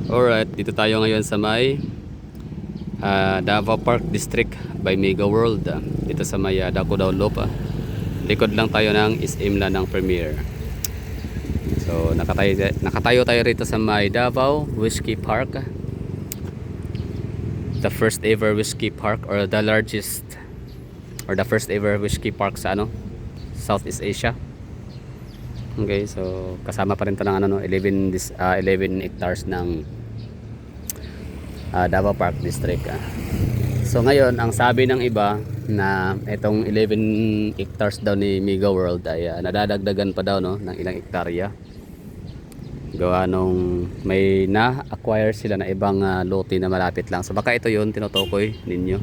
Alright, dito tayo ngayon sa may Davao Park District by Mega World. Dito sa may Daco Loop. Likod lang tayo ng Is-Imla ng Premier. So nakatayo tayo rito sa may Davao Whiskey Park. The first ever whiskey park, or the largest, or the first ever whiskey park sa Southeast Asia. Okay, so kasama pa rin to ng 11 hectares ng Davao Park District. So ngayon, ang sabi ng iba na itong 11 hectares daw ni Mega World ay nadadagdagan pa daw ng ilang hektarya. Gawa nung may na-acquire sila na ibang lote na malapit lang. So baka ito yun, tinutukoy ninyo.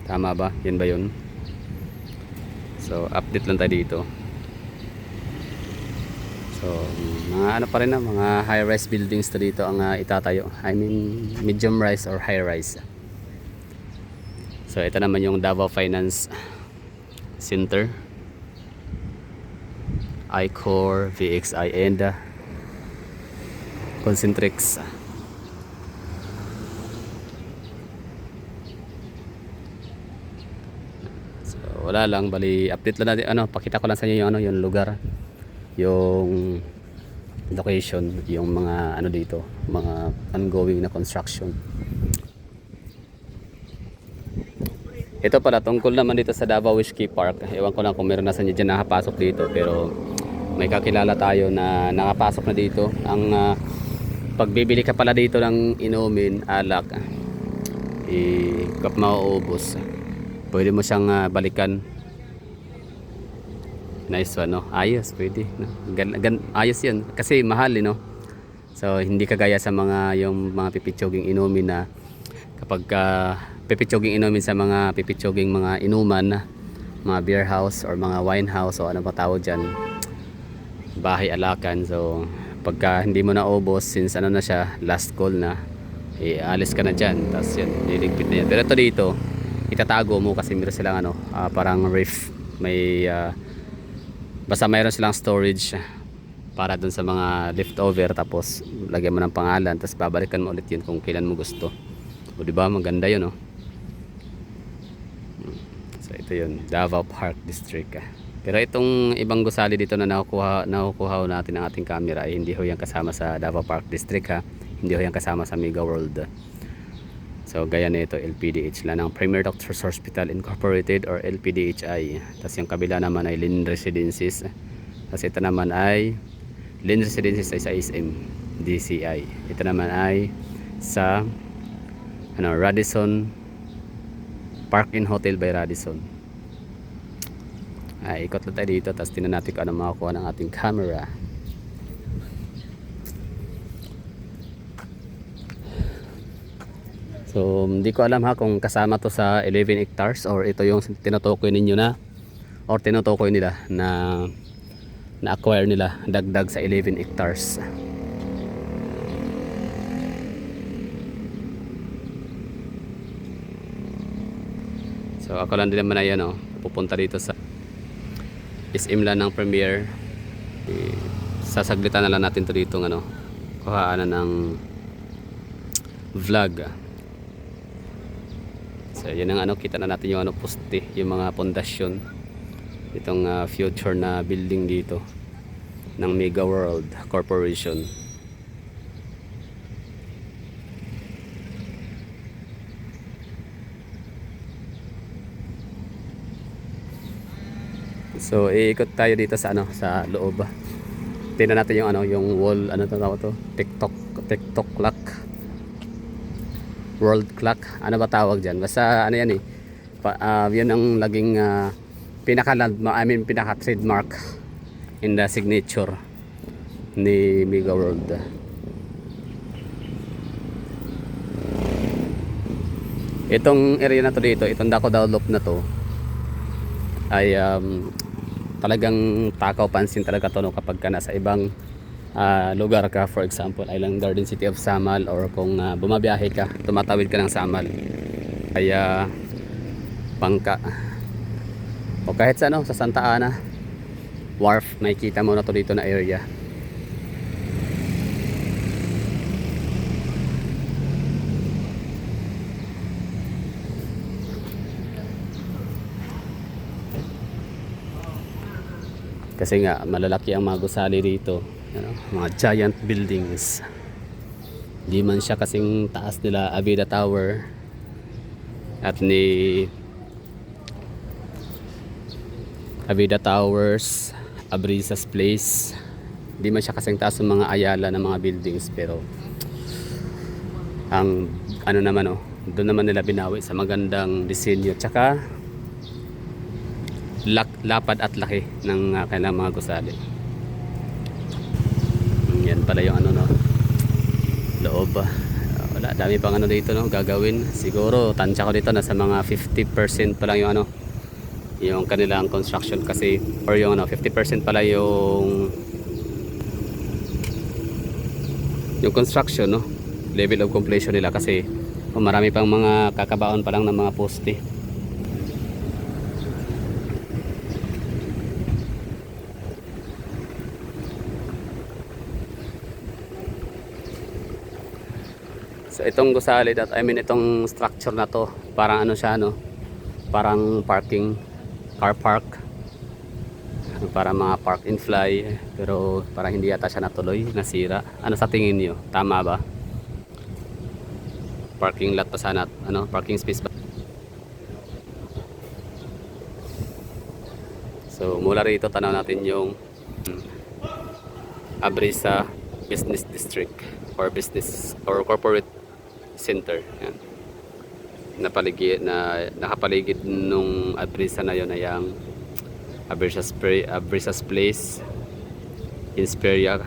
Tama ba? Yan ba yun? So update lang tayo dito. So mga pa rin mga high-rise buildings to dito ang itatayo. I mean medium rise or high-rise. So ito naman yung Davao Finance Center, I-Core, VXI, and Concentrix. So wala lang, bali update lang natin, pakita ko lang sa inyo yung yung lugar, yung location, yung mga dito, mga ongoing na construction. Ito pala, tungkol naman dito sa Davao Whiskey Park. Ewan ko lang kung meron na sa inyo dyan nakapasok dito, pero may kakilala tayo na nakapasok na dito. Ang pagbibili ka pala dito ng inumin, alak, kap mauubos, pwede mo siyang balikan. Nice one, no? Ayos, pwede, no? Ayos yan kasi mahal, so hindi kagaya sa yung mga pipitsoging inumin na kapag pipitsoging inumin sa mga pipitsoging mga inuman, mga beer house or mga wine house o ano pa tawag dyan, bahay alakan. So pagka hindi mo na ubos, since na siya, last call na, alis ka na dyan, tapos yan, liligpit na yan. Pero ito dito, itatago mo kasi meron silang parang reef, may basta mayroon silang storage para dun sa mga leftover, tapos lagyan mo ng pangalan, tapos babalikan mo ulit yun kung kailan mo gusto. O diba, maganda yun, So ito yun, Davao Park District. Pero itong ibang gusali dito na nakukuha natin ng ating camera ay hindi ho yan kasama sa Davao Park District, hindi ho yan kasama sa Mega World. So gaya na ito, LPDH lang ng Premier Doctors Hospital Incorporated or LPDHI. Tapos yung kabila naman ay Lynn Residences. Tapos ito naman ay Lynn Residences ay sa SM DCI. Ito naman ay sa Radisson Park Inn Hotel by Radisson. Ikot lang tayo dito, tapos tingnan natin kung ano makakuha ng ating camera. So hindi ko alam kung kasama to sa 11 hectares or ito yung tinutukoy ninyo na, or tinutukoy nila na na-acquire nila dagdag sa 11 hectares. So ako lang din naman ay pupunta dito sa Is-Imla ng Premier. Sasaglitan na lang natin to dito kuhaanan ng vlog. So yun ang kita na natin yung poste, yung mga pundasyon itong future na building dito ng Mega World Corporation. So iikot tayo dito sa sa loob. Tingnan natin yung yung wall, tawag to? TikTok clock. World clock. Ano ba tawag diyan? Basta yan yun ang laging pinaka trademark in the signature ni Mega World. Itong area na to dito, itong Daco Loop na to ay talagang takaw pansin talaga to kapag ka nasa ibang lugar ka, for example Island Garden City of Samal, or kung bumabiyahe ka, tumatawid ka ng Samal, kaya Bangka, o kahit sa sa Santa Ana Wharf, makikita mo na to dito na area. Kasi nga malalaki ang mga gusali dito, ano, mga giant buildings. Di man siya kasing taas nila Avida Tower at ni Avida Towers, Abrisas Place. Di man siya kasing taas ng mga Ayala ng mga buildings, pero ang ano naman, oh, doon naman nila binawi sa magandang disenyo tsaka lapad at laki ng kailang mga gusali. Yan pala yung ano, no, loob. Wala, dami pang ano dito, no, gagawin. Siguro tansya ko dito nasa mga 50% pa lang yung ano, yung kanilang construction kasi, or yung ano, 50% pala yung construction, no, level of completion nila, kasi marami pang mga kakabaon pa lang ng mga poste. So itong gusali, that I mean itong structure na to, parang ano siya, no, parang parking, car park, para mga park and fly, pero parang hindi yata siya natuloy, nasira. Ano sa tingin niyo, tama ba? Parking lot pa sana, ano, parking space ba? So mula rito tanaw natin yung Abrisa Business District or business or corporate center. Yan. Nakapaligid nung Abrisa na yon ay ang Abrisas Place, Insperia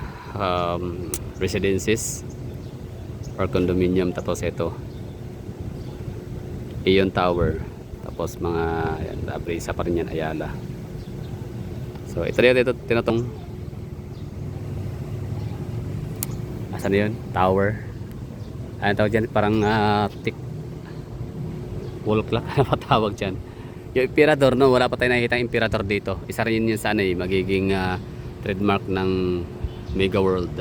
Residences or condominium, tapos ito Ion Tower, tapos mga yan, Abrisa pa rin yan, Ayala. So ito tinatong asan na yun? Tower. Ano tawag dyan? Parang wall clock. Ano pa tawag dyan? Yung Emperador, no? Wala pa tayo nakikita Emperador dito. Isa rin yun sana eh, magiging trademark ng Mega World.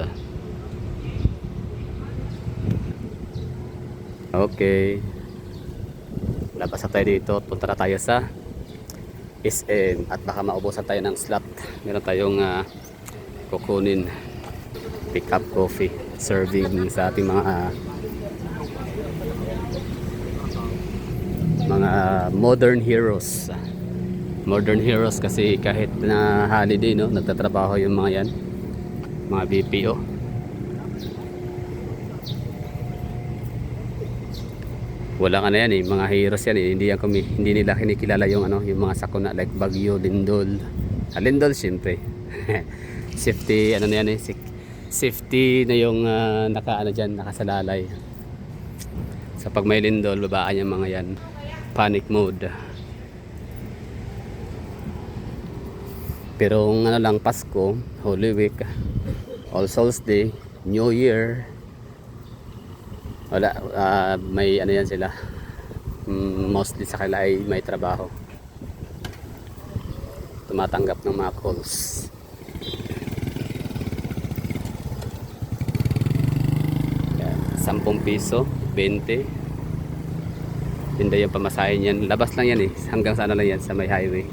Okay, labas na tayo dito. Punta na tayo sa SM at baka maubusan tayo ng slot. Meron tayong kukunin, pick up coffee serving sa ating mga modern heroes. Modern heroes kasi kahit na holiday, no, nagtatrabaho yung mga yan, mga BPO. Wala ka na yan eh, mga heroes yan eh. Hindi nila kinikilala yung ano, yung mga sakuna like Baguio, Lindol. Lindol syempre. Safety ano na yan eh, safety na yung nakaano diyan, nakasalalay. Sa pag may lindol, babaan yung mga yan, panic mode. Pero ano lang, Pasko, Holy Week, All Souls Day, New Year, wala, may ano yan sila, mostly sa kanila ay may trabaho, tumatanggap ng mga calls. Yan, 10 piso, 20. Hindi yung pamasahin yan, labas lang yan eh, hanggang sana lang yan sa may highway.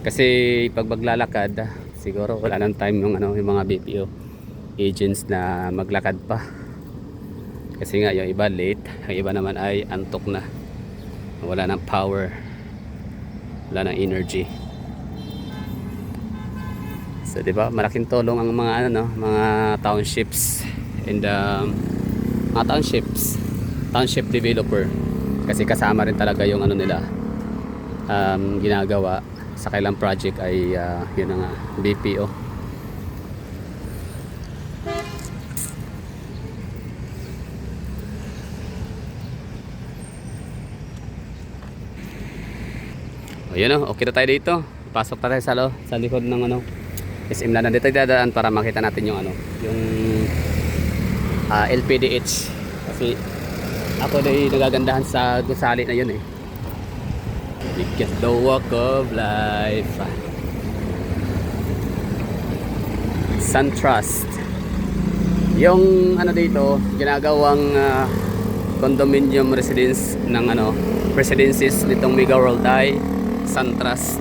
Kasi pag maglalakad, siguro wala nang time yung mga BPO agents na maglakad pa. Kasi nga yung iba late, ang iba naman ay antok na, wala nang power, wala nang energy. So di ba, malaking tulong ang mga mga townships and mga township developer, kasi kasama rin talaga yung nila ginagawa sa kailang project ay yun nga, BPO. Ayun o, okay na tayo dito. Pasok na tayo sa likod ng SM na nandito tayo dadaan para makita natin yung yung LPDH. Kasi ako na nagagandahan sa gusali na yun eh. Because the walk of life. SunTrust. Yung dito, ginagawang condominium residence ng residences nitong Mega World ay SunTrust.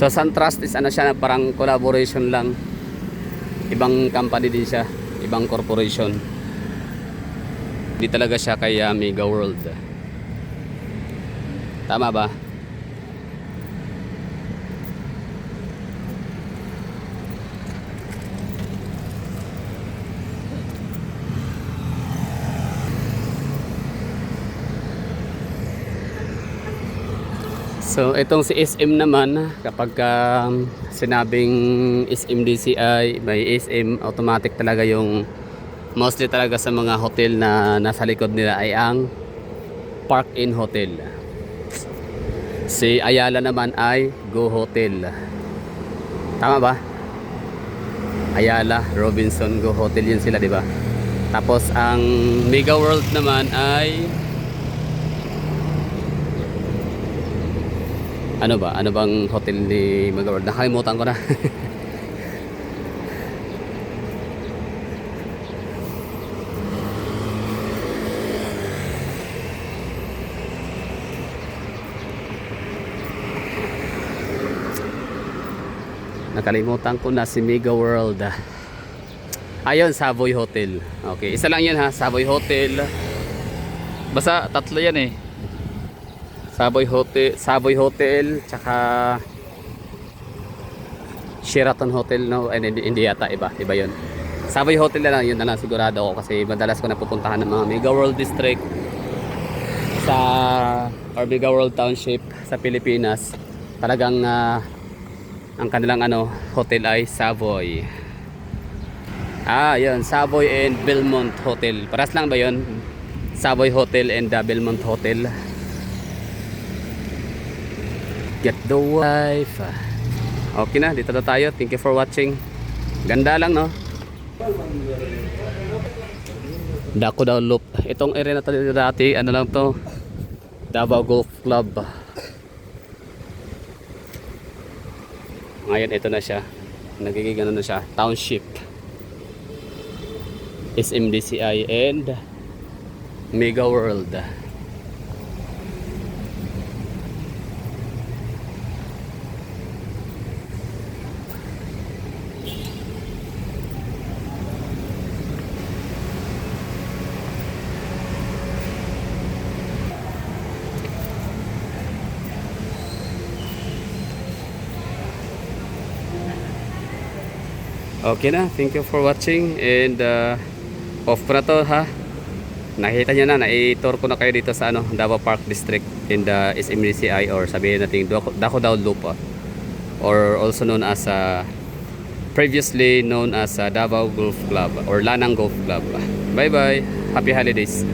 So SunTrust is ano siya, parang collaboration lang. Ibang company din siya, ibang corporation. Hindi talaga siya kay Mega World. Tama ba? So itong si SM naman, kapag sinabing SM DCI, may SM, automatic talaga yung mostly talaga sa mga hotel na nasa likod nila ay ang Park-In Hotel. Si Ayala naman ay Go Hotel. Tama ba? Ayala, Robinson, Go Hotel, yun sila, di ba? Tapos ang Mega World naman ay ano ba? Ano bang hotel ni Mega World? Nakalimutan ko na. Nakalimutan ko na si Mega World. Ayun, Savoy Hotel. Okay, isa lang yun ha, Savoy Hotel. Basta tatlo yan eh. Savoy Hotel, tsaka Sheraton Hotel, no? Hindi yata, iba yun. Savoy Hotel na lang, yun na lang sigurado ako kasi madalas ko napupuntahan ng mga Mega World District sa or Mega World Township sa Pilipinas. Talagang ang kanilang hotel ay Savoy. Yun, Savoy and Belmont Hotel. Paras lang ba yun? Savoy Hotel and Belmont Hotel. Get the wife. Okay na, dito na tayo. Thank you for watching. Ganda lang, no? Dako daw loop. Itong area na to dati, ano lang to, Davao Golf Club. Ngayon ito na siya. Nagiging ano na siya, township. SMDCI and Mega World. Okay na, thank you for watching and off ko na to ha. Nakita nyo na, na-tour ko na kayo dito sa Davao Park District in the SMDCI or sabihin natin Dako Daw Loop or also known as previously known as Davao Golf Club or Lanang Golf Club. Bye bye, happy holidays.